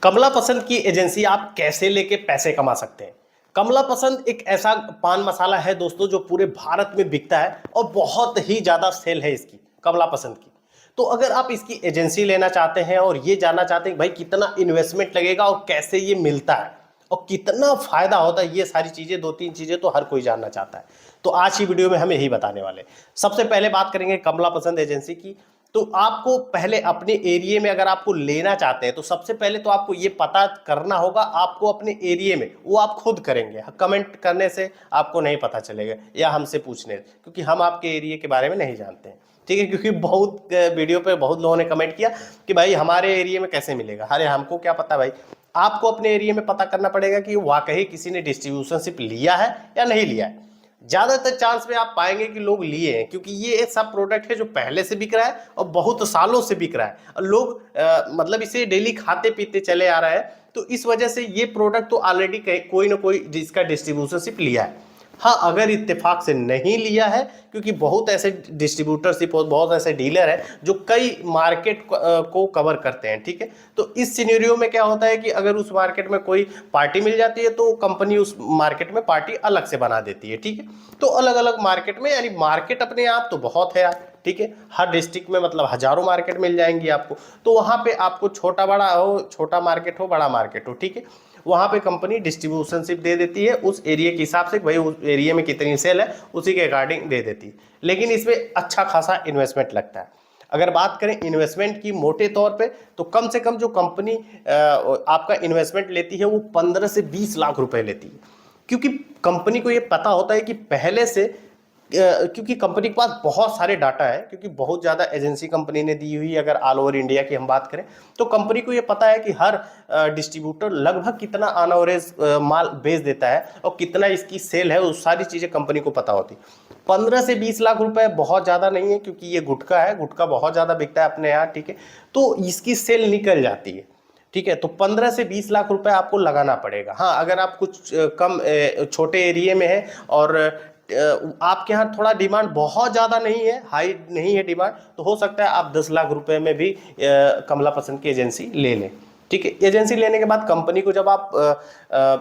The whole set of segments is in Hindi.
कमला पसंद की एजेंसी आप कैसे लेके पैसे कमा सकते हैं। कमला पसंद एक ऐसा पान मसाला है दोस्तों जो पूरे भारत में बिकता है और बहुत ही ज़्यादा सेल है इसकी कमला पसंद की। तो अगर आप इसकी एजेंसी लेना चाहते हैं और ये जानना चाहते हैं भाई कितना इन्वेस्टमेंट लगेगा और कैसे ये मिलता है और कितना फायदा होता है, ये सारी चीज़ें, दो तीन चीज़ें तो हर कोई जानना चाहता है। तो आज की वीडियो में हम यही बताने वाले हैं। सबसे पहले बात करेंगे कमला पसंद एजेंसी की। तो आपको पहले अपने एरिया में अगर आपको लेना चाहते हैं तो सबसे पहले तो आपको ये पता करना होगा आपको अपने एरिया में, वो आप खुद करेंगे, कमेंट करने से आपको नहीं पता चलेगा या हमसे पूछने, क्योंकि हम आपके एरिया के बारे में नहीं जानते हैं। ठीक है, क्योंकि बहुत वीडियो पे बहुत लोगों ने कमेंट किया कि भाई हमारे एरिया में कैसे मिलेगा। अरे हमको क्या पता भाई, आपको अपने एरिया में पता करना पड़ेगा कि वाकई किसी ने डिस्ट्रीब्यूशनशिप लिया है या नहीं लिया है। ज़्यादातर चांस में आप पाएंगे कि लोग लिए हैं, क्योंकि ये एक सब प्रोडक्ट है जो पहले से बिक रहा है और बहुत सालों से बिक रहा है और लोग मतलब इसे डेली खाते पीते चले आ रहे हैं। तो इस वजह से ये प्रोडक्ट तो ऑलरेडी कोई ना कोई इसका डिस्ट्रीब्यूशनशिप लिया है। हाँ, अगर इत्तेफाक से नहीं लिया है, क्योंकि बहुत ऐसे डिस्ट्रीब्यूटरशिप, बहुत ऐसे डीलर हैं जो कई मार्केट को कवर करते हैं। ठीक है, तो इस सिनेरियो में क्या होता है कि अगर उस मार्केट में कोई पार्टी मिल जाती है तो कंपनी उस मार्केट में पार्टी अलग से बना देती है। ठीक है, तो अलग अलग मार्केट में, यानी मार्केट अपने आप तो बहुत है यार। ठीक है, हर डिस्ट्रिक्ट में मतलब हजारों मार्केट मिल जाएंगी आपको। तो वहाँ पे आपको छोटा बड़ा हो, छोटा मार्केट हो बड़ा मार्केट हो, ठीक है, वहाँ पे कंपनी डिस्ट्रीब्यूशनशिप दे देती है उस एरिया के हिसाब से, भाई उस एरिया में कितनी सेल है उसी के अकॉर्डिंग दे देती है। लेकिन इसमें अच्छा खासा इन्वेस्टमेंट लगता है। अगर बात करें इन्वेस्टमेंट की मोटे तौर पे, तो कम से कम जो कंपनी आपका इन्वेस्टमेंट लेती है वो 15 से 20 लाख रुपए लेती है, क्योंकि कंपनी को ये पता होता है कि पहले से क्योंकि कंपनी के पास बहुत सारे डाटा है, क्योंकि बहुत ज़्यादा एजेंसी कंपनी ने दी हुई है। अगर ऑल ओवर इंडिया की हम बात करें तो कंपनी को ये पता है कि हर डिस्ट्रीब्यूटर लगभग कितना ऑन एवरेज माल बेच देता है और कितना इसकी सेल है, वो सारी चीज़ें कंपनी को पता होती। 15 से 20 लाख रुपए बहुत ज़्यादा नहीं है, क्योंकि ये गुटखा है, गुटखा बहुत ज़्यादा बिकता है अपने यहाँ। ठीक है, तो इसकी सेल निकल जाती है। ठीक है, तो 15 से 20 लाख रुपए आपको लगाना पड़ेगा। हाँ, अगर आप कुछ कम छोटे एरिया में है और आपके यहाँ थोड़ा डिमांड बहुत ज़्यादा नहीं है, हाई नहीं है डिमांड, तो हो सकता है आप 10 लाख रुपए में भी कमला पसंद की एजेंसी ले लें। ठीक है, एजेंसी लेने के बाद कंपनी को जब आप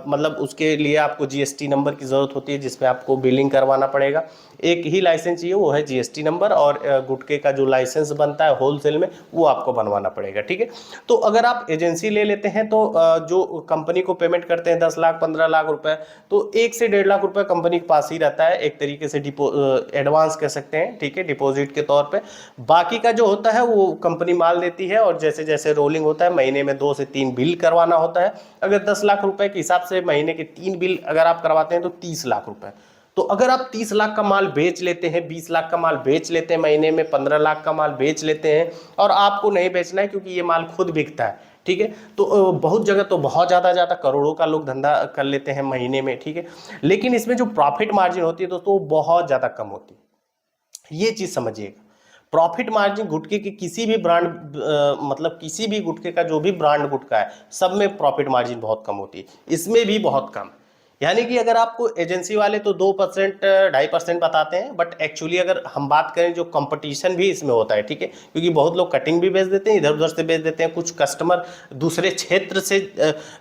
मतलब उसके लिए आपको जीएसटी नंबर की ज़रूरत होती है, जिसमें आपको बिलिंग करवाना पड़ेगा। एक ही लाइसेंस चाहिए, वो है जीएसटी नंबर, और गुटखे का जो लाइसेंस बनता है होलसेल में वो आपको बनवाना पड़ेगा। ठीक है, तो अगर आप एजेंसी ले लेते हैं तो जो कंपनी को पेमेंट करते हैं 10 लाख 15 लाख रुपए, तो 1 से 1.5 लाख रुपए कंपनी के पास ही रहता है, एक तरीके से एडवांस कह सकते हैं। ठीक है, डिपॉजिट के तौर पे। बाकी का जो होता है वो कंपनी माल देती है और जैसे जैसे रोलिंग होता है, महीने में 2 से 3 बिल करवाना होता है। अगर 10 लाख रुपए के हिसाब से महीने के 3 बिल अगर आप करवाते हैं तो 30 लाख रुपए। तो अगर आप 30 लाख का माल बेच लेते हैं, 20 लाख का माल बेच लेते हैं महीने में, 15 लाख का माल बेच लेते हैं, और आपको नहीं बेचना है क्योंकि ये माल खुद बिकता है। ठीक है, तो बहुत जगह तो बहुत ज़्यादा करोड़ों का लोग धंधा कर लेते हैं महीने में। ठीक है, लेकिन इसमें जो प्रॉफिट मार्जिन होती है दोस्तों वो बहुत ज़्यादा कम होती है, ये चीज़ समझिएगा। प्रॉफिट मार्जिन गुटखे के किसी भी ब्रांड मतलब किसी भी गुटखे का जो भी ब्रांड गुटखा है सब में प्रॉफिट मार्जिन बहुत कम होती है, इसमें भी बहुत कम। यानी कि अगर आपको एजेंसी वाले तो 2% 2.5% बताते हैं, बट एक्चुअली अगर हम बात करें जो कंपटीशन भी इसमें होता है। ठीक है, क्योंकि बहुत लोग कटिंग भी बेच देते हैं, इधर उधर से बेच देते हैं, कुछ कस्टमर दूसरे क्षेत्र से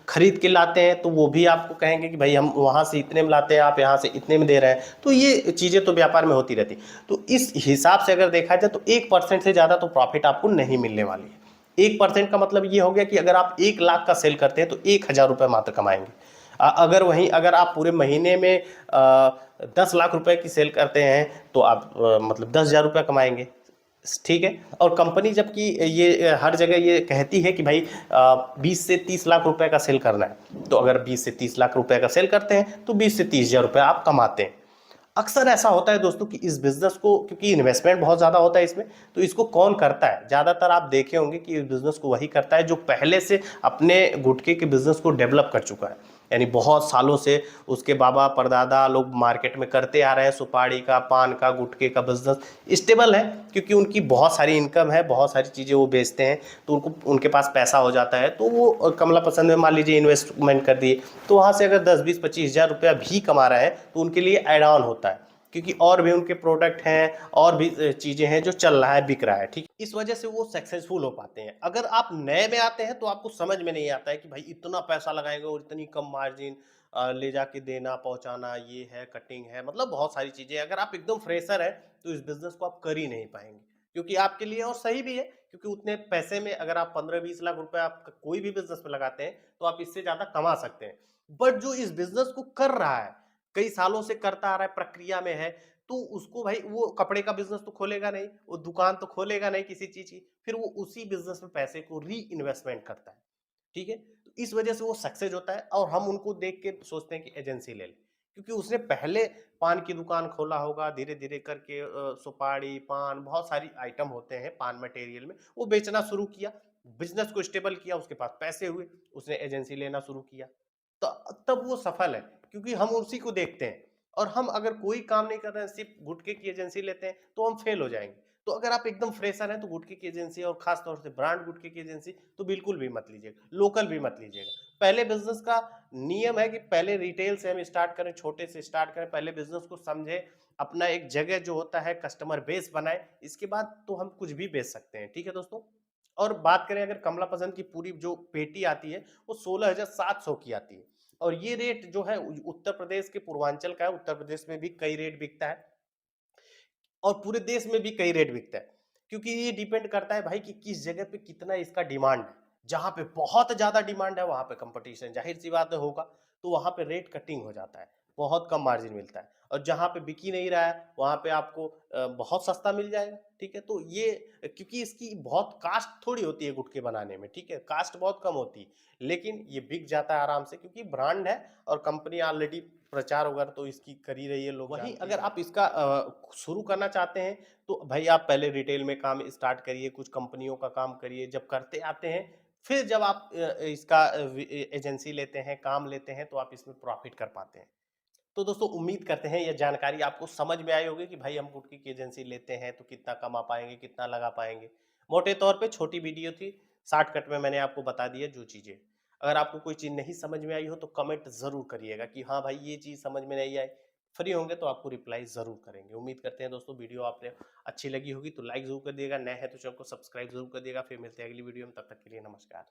खरीद के लाते हैं, तो वो भी आपको कहेंगे कि भाई हम वहाँ से इतने में लाते हैं, आप यहाँ से इतने में दे रहे हैं। तो ये चीज़ें तो व्यापार में होती रहती। तो इस हिसाब से अगर देखा जाए तो 1% से ज़्यादा तो प्रॉफिट आपको नहीं मिलने वाली है। 1% का मतलब ये हो गया कि अगर आप 1 लाख का सेल करते हैं तो 1,000 रुपये मात्र कमाएंगे। अगर आप पूरे महीने में 10 लाख रुपए की सेल करते हैं तो आप मतलब 10,000 रुपये कमाएंगे। ठीक है, और कंपनी जबकि ये हर जगह ये कहती है कि भाई 20 से 30 लाख रुपए का सेल करना है, तो अगर 20 से 30 लाख रुपए का सेल करते हैं तो 20 से 30,000 रुपये आप कमाते हैं। अक्सर ऐसा होता है दोस्तों कि इस बिज़नेस को, क्योंकि इन्वेस्टमेंट बहुत ज़्यादा होता है इसमें, तो इसको कौन करता है? ज़्यादातर आप देखे होंगे कि इस बिज़नेस को वही करता है जो पहले से अपने गुटखे के बिज़नेस को डेवलप कर चुका है, यानी बहुत सालों से उसके बाबा परदादा लोग मार्केट में करते आ रहे हैं। सुपारी का, पान का, गुटखे का बिजनेस स्टेबल है, क्योंकि उनकी बहुत सारी इनकम है, बहुत सारी चीज़ें वो बेचते हैं, तो उनके पास पैसा हो जाता है। तो वो कमला पसंद में मान लीजिए इन्वेस्टमेंट कर दिए, तो वहाँ से अगर 10, 20, 25 हज़ार रुपया भी कमा रहे हैं तो उनके लिए ऐड ऑन होता है। क्योंकि और भी उनके प्रोडक्ट हैं और भी चीज़ें हैं जो चल रहा है, बिक रहा है, ठीक। इस वजह से वो सक्सेसफुल हो पाते हैं। अगर आप नए में आते हैं तो आपको समझ में नहीं आता है कि भाई इतना पैसा लगाएंगे और इतनी कम मार्जिन ले जाके देना पहुंचाना, ये है कटिंग है, मतलब बहुत सारी चीज़ें। अगर आप एकदम फ्रेशर है तो इस बिजनेस को आप कर ही नहीं पाएंगे, क्योंकि आपके लिए और सही भी है, क्योंकि उतने पैसे में अगर आप 15-20 लाख रुपए आप कोई भी बिजनेस में लगाते हैं तो आप इससे ज्यादा कमा सकते हैं। बट जो इस बिजनेस को कर रहा है, कई सालों से करता आ रहा है, प्रक्रिया में है, तो उसको भाई वो कपड़े का बिजनेस तो खोलेगा नहीं, वो दुकान तो खोलेगा नहीं किसी चीज की, फिर वो उसी बिजनेस में पैसे को री इन्वेस्टमेंट करता है, ठीक है। तो इस वजह से वो सक्सेस होता है और हम उनको देख के सोचते हैं कि एजेंसी ले लें, क्योंकि उसने पहले पान की दुकान खोला होगा, धीरे धीरे करके सुपारी पान बहुत सारी आइटम होते हैं पान मटेरियल में, वो बेचना शुरू किया, बिजनेस को स्टेबल किया, उसके पास पैसे हुए, उसने एजेंसी लेना शुरू किया, तो तब वो सफल है, क्योंकि हम उसी को देखते हैं। और हम अगर कोई काम नहीं कर रहे हैं, सिर्फ गुटखे की एजेंसी लेते हैं, तो हम फेल हो जाएंगे। तो अगर आप एकदम फ्रेशर हैं तो गुटखे की एजेंसी और खास तौर से ब्रांड गुटखे की एजेंसी तो बिल्कुल भी मत लीजिएगा, लोकल भी मत लीजिएगा। पहले बिजनेस का नियम है कि पहले रिटेल से हम स्टार्ट करें, छोटे से स्टार्ट करें, पहले बिजनेस को समझे, अपना एक जगह जो होता है कस्टमर बेस बनाए, इसके बाद तो हम कुछ भी बेच सकते हैं, ठीक है दोस्तों। और बात करें अगर कमला पसंद की पूरी जो पेटी आती है वो 16,700 की आती है, और ये रेट जो है उत्तर प्रदेश के पूर्वांचल का है, उत्तर प्रदेश में भी कई रेट बिकता है और पूरे देश में भी कई रेट बिकता है, क्योंकि ये डिपेंड करता है भाई कि किस जगह पे कितना इसका डिमांड है। जहां पे बहुत ज्यादा डिमांड है वहां पे कंपटीशन जाहिर सी बात है होगा, तो वहां पे रेट कटिंग हो जाता है, बहुत कम मार्जिन मिलता है। और जहां पे बिक ही नहीं रहा है वहां पे आपको बहुत सस्ता मिल जाएगा, ठीक है। तो ये क्योंकि इसकी बहुत कास्ट थोड़ी होती है गुटखे बनाने में, ठीक है, कास्ट बहुत कम होती है, लेकिन ये बिक जाता है आराम से क्योंकि ब्रांड है और कंपनी ऑलरेडी प्रचार वगैरह तो इसकी कर ही रही है, लोग वहीं अगर आप इसका शुरू करना चाहते हैं तो भाई आप पहले रिटेल में काम स्टार्ट करिए, कुछ कंपनियों का काम करिए, जब करते आते हैं फिर जब आप इसका एजेंसी लेते हैं, काम लेते हैं, तो आप इसमें प्रॉफिट कर पाते हैं। तो दोस्तों उम्मीद करते हैं ये जानकारी आपको समझ में आई होगी कि भाई हम गुटखे की एजेंसी लेते हैं तो कितना कमा पाएंगे, कितना लगा पाएंगे। मोटे तौर पे छोटी वीडियो थी, शॉर्टकट में मैंने आपको बता दिया जो चीजें। अगर आपको कोई चीज नहीं समझ में आई हो तो कमेंट जरूर करिएगा कि हाँ भाई ये चीज समझ में नहीं आई। फ्री होंगे तो आपको रिप्लाई जरूर करेंगे। उम्मीद करते हैं दोस्तों वीडियो आपने अच्छी लगी होगी तो लाइक जरूर कर दिएगा, नए हैं तो चैनल को सब्सक्राइब जरूर कर दिएगा। फिर मिलते हैं अगली वीडियो में, तब तक के लिए नमस्कार।